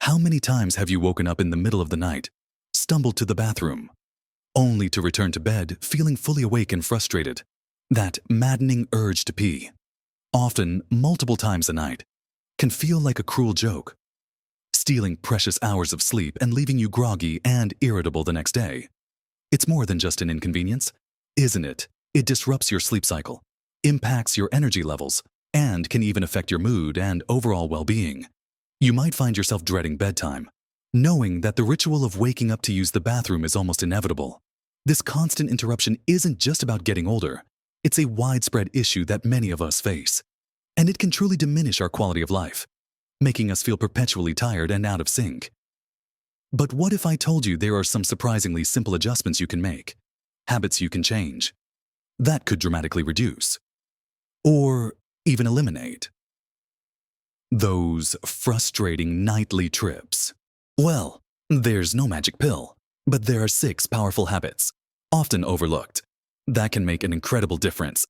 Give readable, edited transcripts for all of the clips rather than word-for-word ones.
How many times have you woken up in the middle of the night, stumbled to the bathroom, only to return to bed feeling fully awake and frustrated? That maddening urge to pee, often multiple times a night, can feel like a cruel joke, stealing precious hours of sleep and leaving you groggy and irritable the next day. It's more than just an inconvenience, isn't it? It disrupts your sleep cycle, impacts your energy levels, and can even affect your mood and overall well-being. You might find yourself dreading bedtime, knowing that the ritual of waking up to use the bathroom is almost inevitable. This constant interruption isn't just about getting older. It's a widespread issue that many of us face, and it can truly diminish our quality of life, making us feel perpetually tired and out of sync. But what if I told you there are some surprisingly simple adjustments you can make, habits you can change, that could dramatically reduce, or even eliminate those frustrating nightly trips? Well, there's no magic pill, but there are 6 powerful habits, often overlooked, that can make an incredible difference.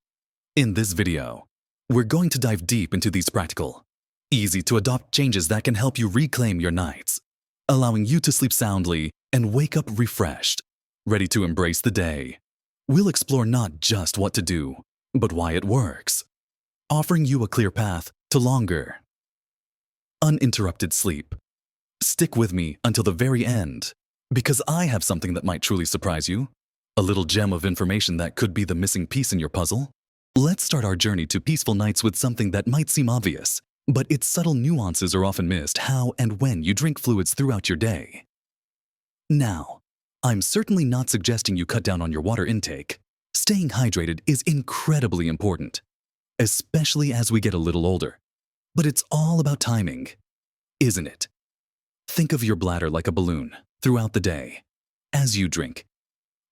In this video, we're going to dive deep into these practical, easy-to-adopt changes that can help you reclaim your nights, allowing you to sleep soundly and wake up refreshed, ready to embrace the day. We'll explore not just what to do, but why it works, offering you a clear path to longer, uninterrupted sleep. Stick with me until the very end, because I have something that might truly surprise you, a little gem of information that could be the missing piece in your puzzle. Let's start our journey to peaceful nights with something that might seem obvious, but its subtle nuances are often missed: how and when you drink fluids throughout your day. Now, I'm certainly not suggesting you cut down on your water intake. Staying hydrated is incredibly important, especially as we get a little older. But it's all about timing, isn't it? Think of your bladder like a balloon throughout the day. As you drink,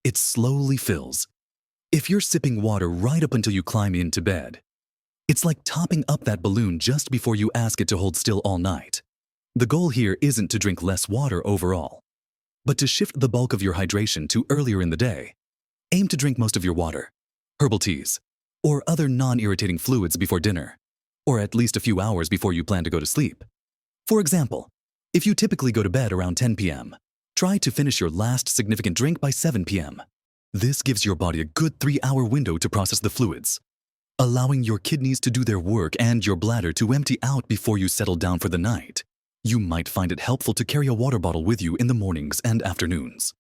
it slowly fills. If you're sipping water right up until you climb into bed, it's like topping up that balloon just before you ask it to hold still all night. The goal here isn't to drink less water overall, but to shift the bulk of your hydration to earlier in the day. Aim to drink most of your water, herbal teas, or other non-irritating fluids before dinner, or at least a few hours before you plan to go to sleep. For example, if you typically go to bed around 10 p.m., try to finish your last significant drink by 7 p.m. This gives your body a good 3-hour window to process the fluids, allowing your kidneys to do their work and your bladder to empty out before you settle down for the night. You might find it helpful to carry a water bottle with you in the mornings and afternoons,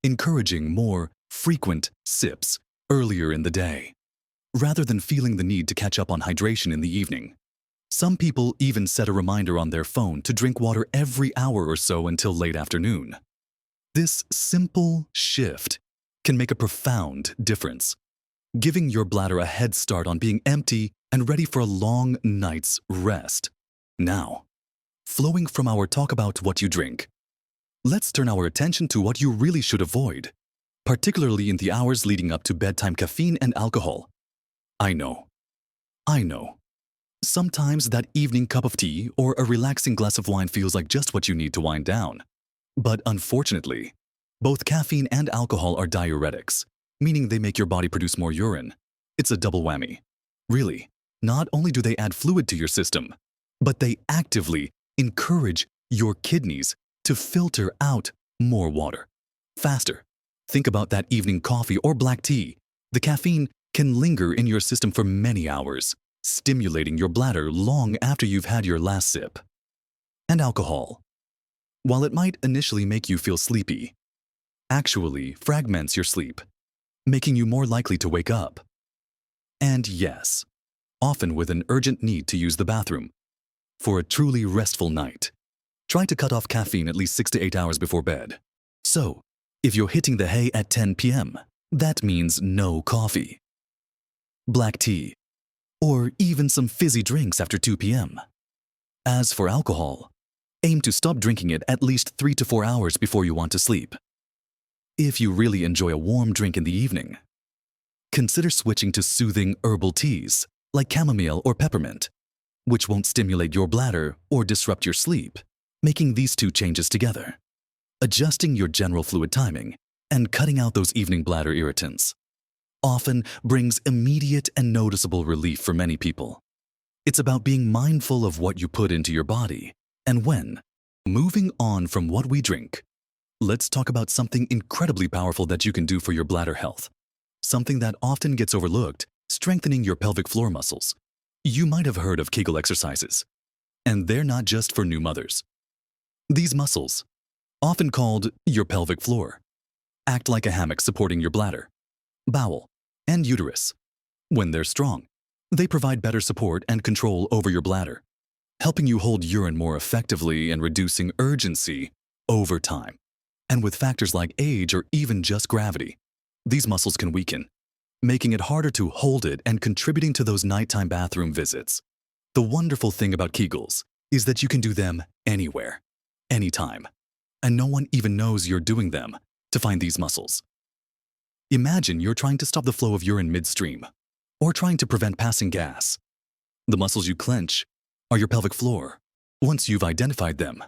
encouraging more frequent sips earlier in the day, rather than feeling the need to catch up on hydration in the evening. Some people even set a reminder on their phone to drink water every hour or so until late afternoon. This simple shift can make a profound difference, giving your bladder a head start on being empty and ready for a long night's rest. Now, flowing from our talk about what you drink, let's turn our attention to what you really should avoid, particularly in the hours leading up to bedtime: caffeine and alcohol. I know. Sometimes that evening cup of tea or a relaxing glass of wine feels like just what you need to wind down. But unfortunately, both caffeine and alcohol are diuretics, meaning they make your body produce more urine. It's a double whammy. Really, not only do they add fluid to your system, but they actively encourage your kidneys to filter out more water faster. Think about that evening coffee or black tea. The caffeine can linger in your system for many hours, stimulating your bladder long after you've had your last sip. And alcohol, while it might initially make you feel sleepy, actually fragments your sleep, making you more likely to wake up. And yes, often with an urgent need to use the bathroom. For a truly restful night, try to cut off caffeine at least 6 to 8 hours before bed. So, if you're hitting the hay at 10 p.m., that means no coffee, black tea, or even some fizzy drinks after 2 p.m. As for alcohol, aim to stop drinking it at least 3 to 4 hours before you want to sleep. If you really enjoy a warm drink in the evening, consider switching to soothing herbal teas like chamomile or peppermint, which won't stimulate your bladder or disrupt your sleep. Making these 2 changes together, adjusting your general fluid timing and cutting out those evening bladder irritants, often brings immediate and noticeable relief for many people. It's about being mindful of what you put into your body and when, Moving on from what we drink, let's talk about something incredibly powerful that you can do for your bladder health. Something that often gets overlooked, strengthening your pelvic floor muscles. You might have heard of Kegel exercises, and they're not just for new mothers. These muscles, often called your pelvic floor, act like a hammock supporting your bladder, bowel, and uterus. When they're strong, they provide better support and control over your bladder, helping you hold urine more effectively and reducing urgency over time. And with factors like age or even just gravity, these muscles can weaken, making it harder to hold it and contributing to those nighttime bathroom visits. The wonderful thing about Kegels is that you can do them anywhere, anytime, and no one even knows you're doing them to find these muscles. Imagine you're trying to stop the flow of urine midstream, or trying to prevent passing gas. The muscles you clench are your pelvic floor, once you've identified them.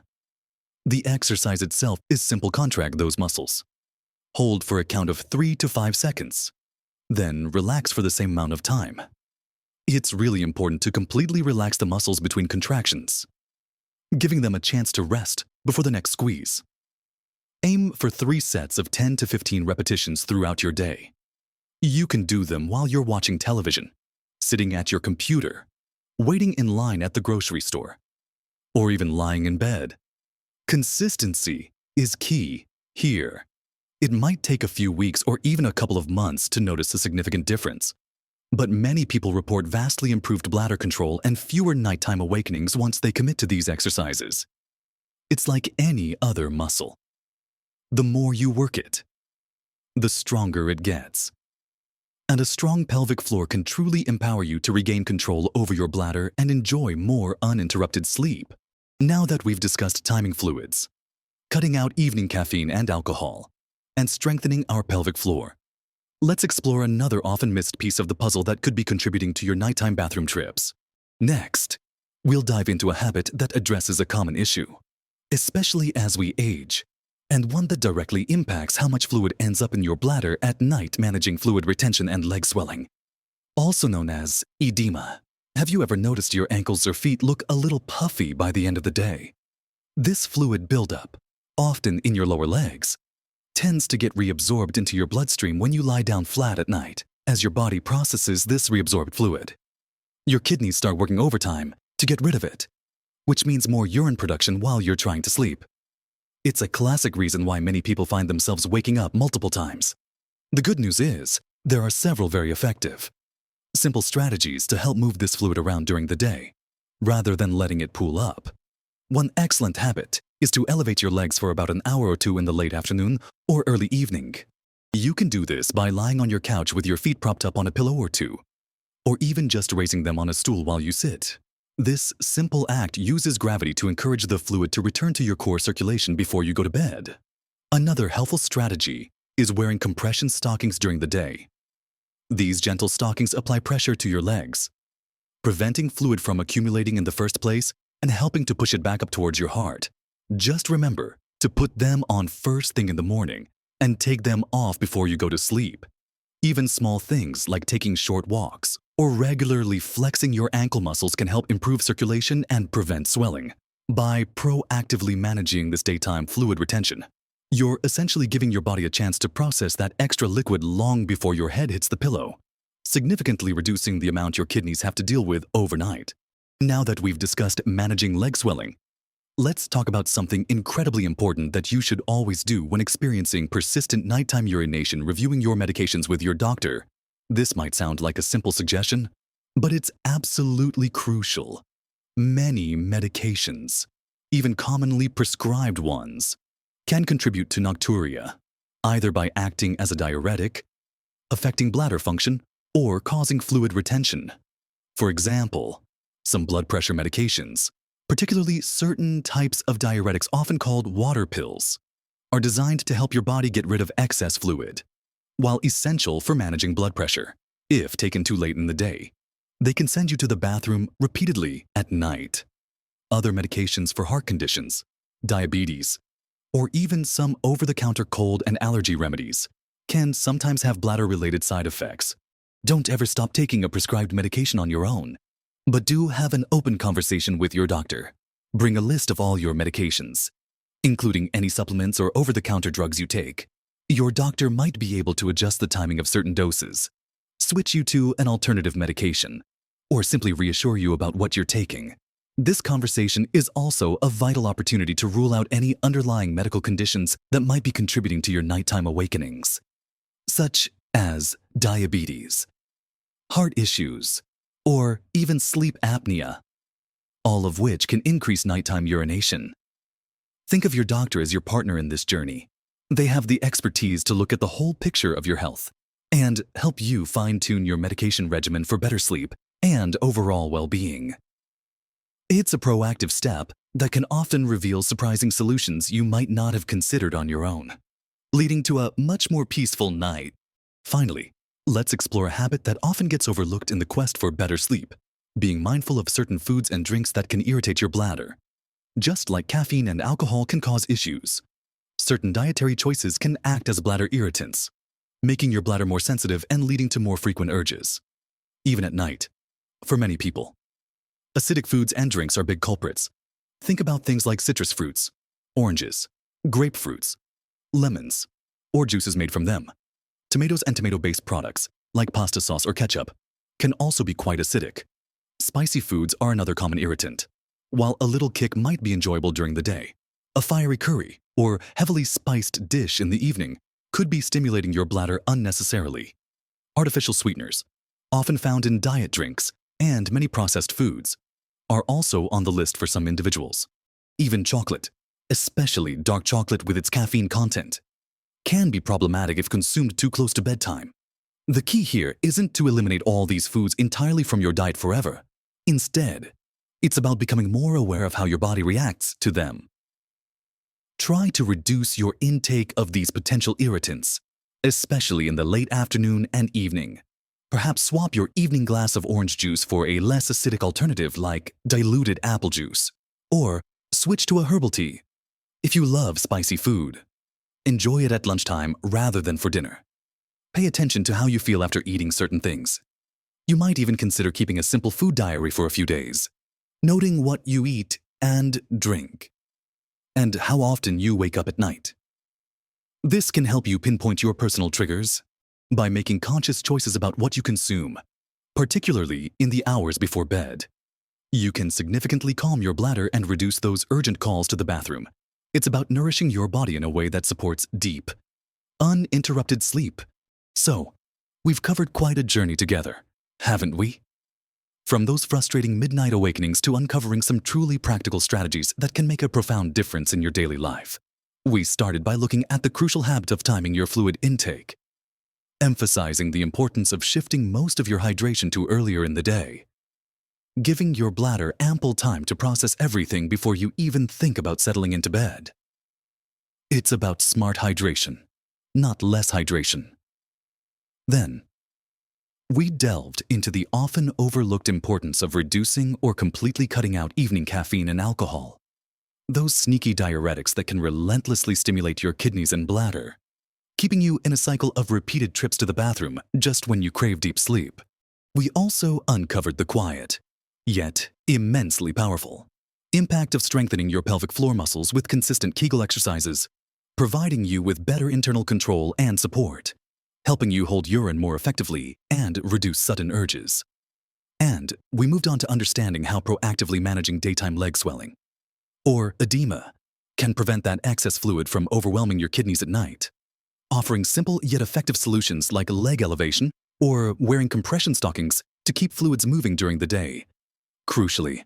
The exercise itself is simple. Contract those muscles. Hold for a count of 3 to 5 seconds. Then relax for the same amount of time. It's really important to completely relax the muscles between contractions, giving them a chance to rest before the next squeeze. Aim for 3 sets of 10 to 15 repetitions throughout your day. You can do them while you're watching television, sitting at your computer, waiting in line at the grocery store, or even lying in bed. Consistency is key here. It might take a few weeks or even a couple of months to notice a significant difference, but many people report vastly improved bladder control and fewer nighttime awakenings once they commit to these exercises. It's like any other muscle. The more you work it, the stronger it gets. And a strong pelvic floor can truly empower you to regain control over your bladder and enjoy more uninterrupted sleep. Now that we've discussed timing fluids, cutting out evening caffeine and alcohol, and strengthening our pelvic floor, let's explore another often missed piece of the puzzle that could be contributing to your nighttime bathroom trips. Next, we'll dive into a habit that addresses a common issue, especially as we age, and one that directly impacts how much fluid ends up in your bladder at night. Managing fluid retention and leg swelling, also known as edema. Have you ever noticed your ankles or feet look a little puffy by the end of the day? This fluid buildup, often in your lower legs, tends to get reabsorbed into your bloodstream when you lie down flat at night. As your body processes this reabsorbed fluid, your kidneys start working overtime to get rid of it, which means more urine production while you're trying to sleep. It's a classic reason why many people find themselves waking up multiple times. The good news is, there are several very effective, simple strategies to help move this fluid around during the day, rather than letting it pool up. One excellent habit is to elevate your legs for about an hour or two in the late afternoon or early evening. You can do this by lying on your couch with your feet propped up on a pillow or two, or even just raising them on a stool while you sit. This simple act uses gravity to encourage the fluid to return to your core circulation before you go to bed. Another helpful strategy is wearing compression stockings during the day. These gentle stockings apply pressure to your legs, preventing fluid from accumulating in the first place and helping to push it back up towards your heart. Just remember to put them on first thing in the morning and take them off before you go to sleep. Even small things like taking short walks or regularly flexing your ankle muscles can help improve circulation and prevent swelling. By proactively managing this daytime fluid retention, you're essentially giving your body a chance to process that extra liquid long before your head hits the pillow, significantly reducing the amount your kidneys have to deal with overnight. Now that we've discussed managing leg swelling, let's talk about something incredibly important that you should always do when experiencing persistent nighttime urination. Reviewing your medications with your doctor. This might sound like a simple suggestion, but it's absolutely crucial. Many medications, even commonly prescribed ones, can contribute to nocturia, either by acting as a diuretic, affecting bladder function, or causing fluid retention. For example, some blood pressure medications, particularly certain types of diuretics often called water pills, are designed to help your body get rid of excess fluid. While essential for managing blood pressure, if taken too late in the day, they can send you to the bathroom repeatedly at night. Other medications for heart conditions, diabetes, or even some over-the-counter cold and allergy remedies can sometimes have bladder-related side effects. Don't ever stop taking a prescribed medication on your own, but do have an open conversation with your doctor. Bring a list of all your medications, including any supplements or over-the-counter drugs you take. Your doctor might be able to adjust the timing of certain doses, switch you to an alternative medication, or simply reassure you about what you're taking. This conversation is also a vital opportunity to rule out any underlying medical conditions that might be contributing to your nighttime awakenings, such as diabetes, heart issues, or even sleep apnea, all of which can increase nighttime urination. Think of your doctor as your partner in this journey. They have the expertise to look at the whole picture of your health and help you fine-tune your medication regimen for better sleep and overall well-being. It's a proactive step that can often reveal surprising solutions you might not have considered on your own, leading to a much more peaceful night. Finally, let's explore a habit that often gets overlooked in the quest for better sleep: being mindful of certain foods and drinks that can irritate your bladder. Just like caffeine and alcohol can cause issues, certain dietary choices can act as bladder irritants, making your bladder more sensitive and leading to more frequent urges, even at night. For many people, acidic foods and drinks are big culprits. Think about things like citrus fruits, oranges, grapefruits, lemons, or juices made from them. Tomatoes and tomato-based products, like pasta sauce or ketchup, can also be quite acidic. Spicy foods are another common irritant. While a little kick might be enjoyable during the day, a fiery curry or heavily spiced dish in the evening could be stimulating your bladder unnecessarily. Artificial sweeteners, often found in diet drinks and many processed foods, are also on the list for some individuals. Even chocolate, especially dark chocolate with its caffeine content, can be problematic if consumed too close to bedtime. The key here isn't to eliminate all these foods entirely from your diet forever. Instead, it's about becoming more aware of how your body reacts to them. Try to reduce your intake of these potential irritants, especially in the late afternoon and evening. Perhaps swap your evening glass of orange juice for a less acidic alternative like diluted apple juice, or switch to a herbal tea. If you love spicy food, enjoy it at lunchtime rather than for dinner. Pay attention to how you feel after eating certain things. You might even consider keeping a simple food diary for a few days, noting what you eat and drink, and how often you wake up at night. This can help you pinpoint your personal triggers by making conscious choices about what you consume, particularly in the hours before bed. You can significantly calm your bladder and reduce those urgent calls to the bathroom. It's about nourishing your body in a way that supports deep, uninterrupted sleep. So, we've covered quite a journey together, haven't we? From those frustrating midnight awakenings to uncovering some truly practical strategies that can make a profound difference in your daily life. We started by looking at the crucial habit of timing your fluid intake, emphasizing the importance of shifting most of your hydration to earlier in the day, giving your bladder ample time to process everything before you even think about settling into bed. It's about smart hydration, not less hydration. Then, we delved into the often overlooked importance of reducing or completely cutting out evening caffeine and alcohol, those sneaky diuretics that can relentlessly stimulate your kidneys and bladder, keeping you in a cycle of repeated trips to the bathroom just when you crave deep sleep. We also uncovered the quiet, yet immensely powerful, impact of strengthening your pelvic floor muscles with consistent Kegel exercises, providing you with better internal control and support, helping you hold urine more effectively and reduce sudden urges. And we moved on to understanding how proactively managing daytime leg swelling, or edema, can prevent that excess fluid from overwhelming your kidneys at night, offering simple yet effective solutions like leg elevation or wearing compression stockings to keep fluids moving during the day. Crucially,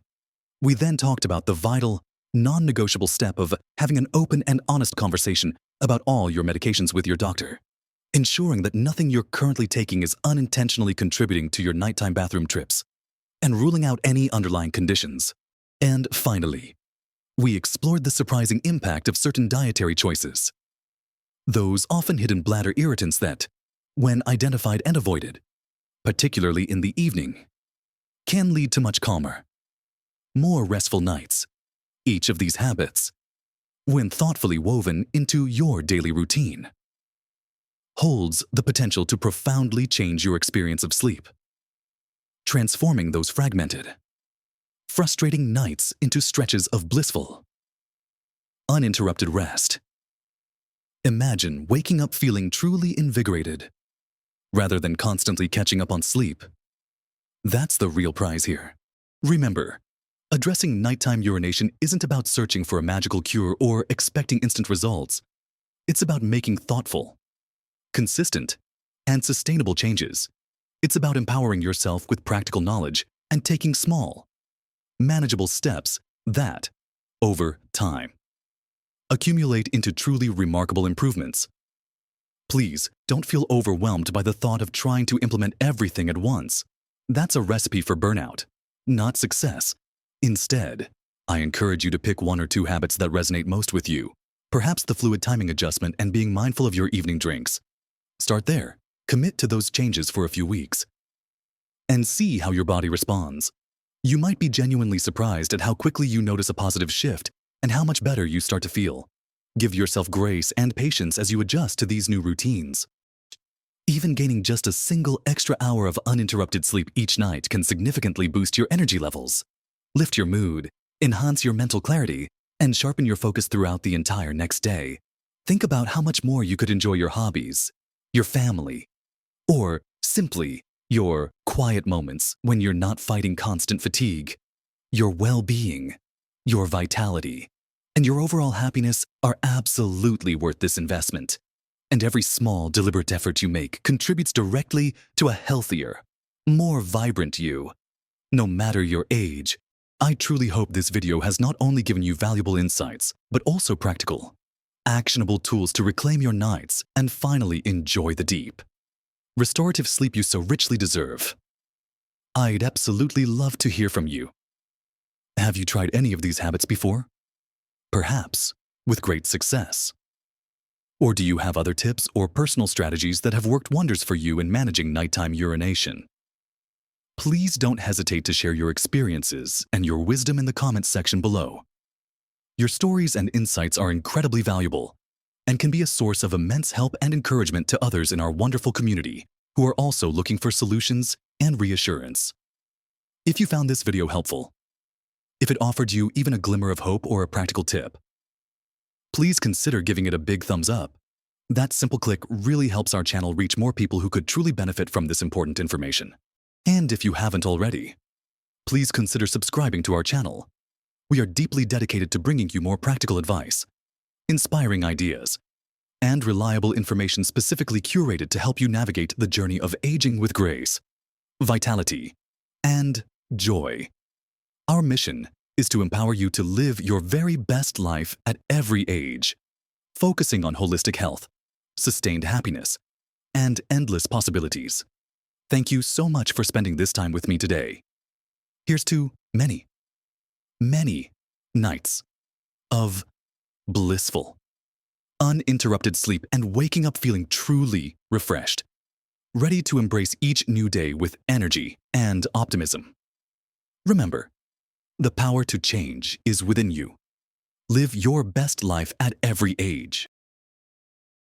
we then talked about the vital, non-negotiable step of having an open and honest conversation about all your medications with your doctor, ensuring that nothing you're currently taking is unintentionally contributing to your nighttime bathroom trips, and ruling out any underlying conditions. And finally, we explored the surprising impact of certain dietary choices, those often hidden bladder irritants that, when identified and avoided, particularly in the evening, can lead to much calmer, more restful nights. Each of these habits, when thoughtfully woven into your daily routine, holds the potential to profoundly change your experience of sleep, transforming those fragmented, frustrating nights into stretches of blissful, uninterrupted rest. Imagine waking up feeling truly invigorated, rather than constantly catching up on sleep. That's the real prize here. Remember, addressing nighttime urination isn't about searching for a magical cure or expecting instant results. It's about making thoughtful, consistent, and sustainable changes. It's about empowering yourself with practical knowledge and taking small, manageable steps that, over time, accumulate into truly remarkable improvements. Please don't feel overwhelmed by the thought of trying to implement everything at once. That's a recipe for burnout, not success. Instead, I encourage you to pick 1 or 2 habits that resonate most with you, perhaps the fluid timing adjustment and being mindful of your evening drinks. Start there, commit to those changes for a few weeks, and see how your body responds. You might be genuinely surprised at how quickly you notice a positive shift and how much better you start to feel. Give yourself grace and patience as you adjust to these new routines. Even gaining just a single extra hour of uninterrupted sleep each night can significantly boost your energy levels, lift your mood, enhance your mental clarity, and sharpen your focus throughout the entire next day. Think about how much more you could enjoy your hobbies, your family, or simply your quiet moments when you're not fighting constant fatigue. Your well-being, your vitality, and your overall happiness are absolutely worth this investment. And every small, deliberate effort you make contributes directly to a healthier, more vibrant you. No matter your age, I truly hope this video has not only given you valuable insights, but also practical, actionable tools to reclaim your nights and finally enjoy the deep, restorative sleep you so richly deserve. I'd absolutely love to hear from you. Have you tried any of these habits before? Perhaps with great success. Or do you have other tips or personal strategies that have worked wonders for you in managing nighttime urination? Please don't hesitate to share your experiences and your wisdom in the comments section below. Your stories and insights are incredibly valuable and can be a source of immense help and encouragement to others in our wonderful community who are also looking for solutions and reassurance. If you found this video helpful, if it offered you even a glimmer of hope or a practical tip, please consider giving it a big thumbs up. That simple click really helps our channel reach more people who could truly benefit from this important information. And if you haven't already, please consider subscribing to our channel. We are deeply dedicated to bringing you more practical advice, inspiring ideas, and reliable information specifically curated to help you navigate the journey of aging with grace, vitality, and joy. Our mission is to empower you to live your very best life at every age, focusing on holistic health, sustained happiness, and endless possibilities. Thank you so much for spending this time with me today. Here's to many, many nights of blissful, uninterrupted sleep and waking up feeling truly refreshed, ready to embrace each new day with energy and optimism. Remember, the power to change is within you. Live your best life at every age.